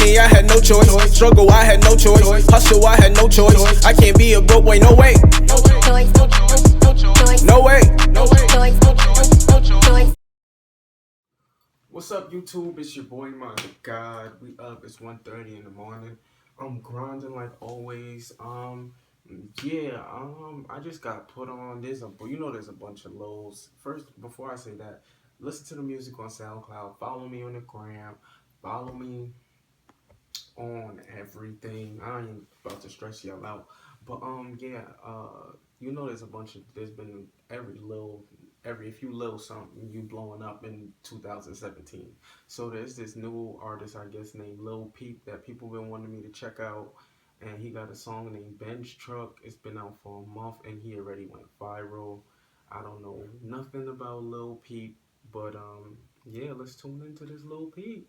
money, I had no choice. Struggle, I had no choice. Hustle, I had no choice. I can't be a broke boy, no way. No way. What's up, YouTube? It's your boy, my God. We up. It's 1:30 in the morning. I'm grinding like always. I just got put on. There's a bunch of lows. First, before I say that, listen to the music on SoundCloud. Follow me on the gram. Follow me on everything. I ain't about to stress y'all out, but there's been every few little something you blowing up in 2017. So there's this new artist, I guess, named Lil Peep that people been wanting me to check out, and he got a song named Benz Truck. It's been out for a month and he already went viral. I don't know nothing about Lil Peep, but let's tune into this Lil Peep.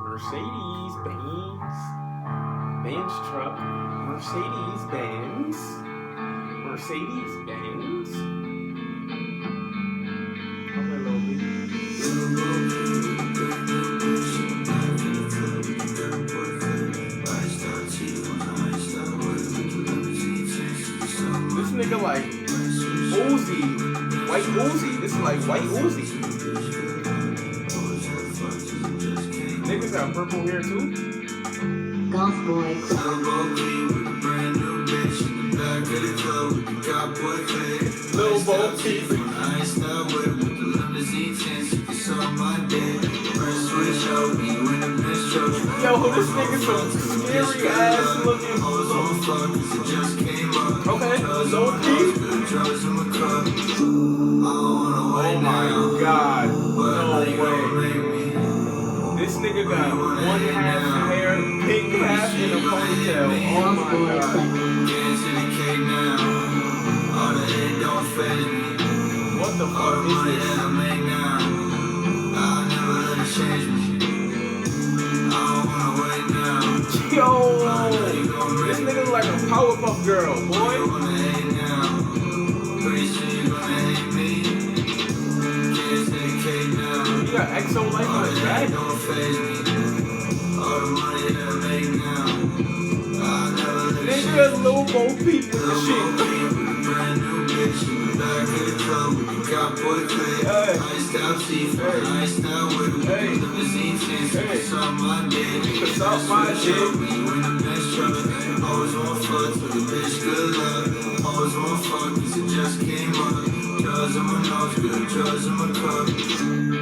Mercedes Benz, Benz truck, Mercedes Benz, Mercedes Benz. Hello, this nigga like Uzi, White Uzi. This is like White Uzi. Niggas got purple hair too. Golf boy. Lil Bo Peep. Yo, this nigga's some scary ass looking. Okay, Lil Peep. Oh my God, no way. This nigga got one half hair, pink half, and a ponytail. Oh my God. What the fuck is this? Yo, this nigga like a Powerpuff Girl, boy. You got EXO life on his back? Nigga, Lil Bo Peep with the shit.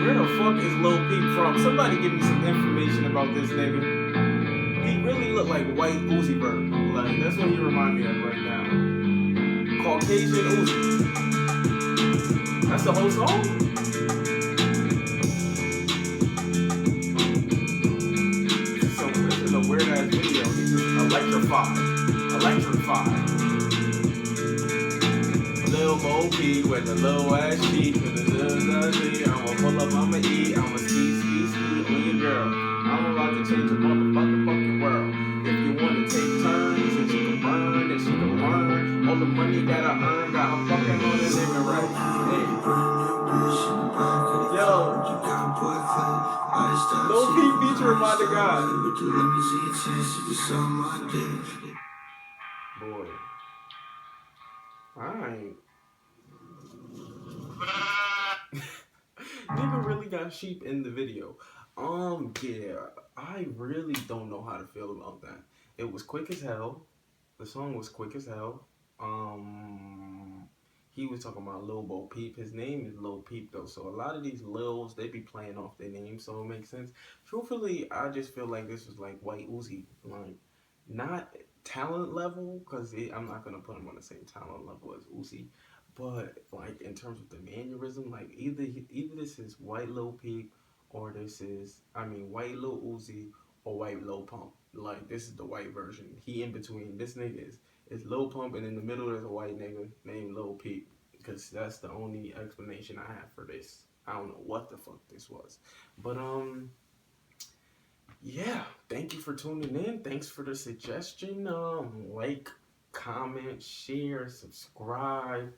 Where the fuck is Lil Peep from? Somebody give me some information about this nigga. He really look like White Uzi Vert. Like, that's what he remind me of right now. Caucasian Uzi. That's the whole song? This is a weird ass video. He's just electrified. Lil Bo Peep with the low ass sheet. I'ma pull up, I'ma eat. I'ma ski on your girl. I'm about to change the motherfucking fucking world. If you wanna take turns and she can burn and she can learn. All the money that I earn got her fucking on this nigga right. Hey. Yo. Lil Peep featuring my God. Boy. Alright. Nigga really got sheep in the video. I really don't know how to feel about that. It was quick as hell. The song was quick as hell. He was talking about Lil Bo Peep. His name is Lil Peep though, so a lot of these Lils, they be playing off their name, so it makes sense. Truthfully, I just feel like this was like White Uzi, like not talent level, because I'm not gonna put him on the same talent level as Uzi, but like in terms of the mannerism, like either this is White Lil Peep or this is White Lil Uzi or White Lil Pump. Like this is the white version. He in between. This nigga is Lil Pump, and in the middle there's a white nigga named Lil Peep. Because that's the only explanation I have for this. I don't know what the fuck this was, but yeah, thank you for tuning in. Thanks for the suggestion. Like, comment, share, subscribe.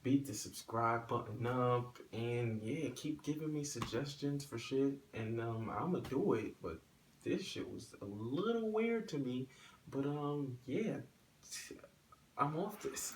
Beat the subscribe button up, and yeah, keep giving me suggestions for shit, and I'ma do it. But this shit was a little weird to me. But yeah, I'm off this.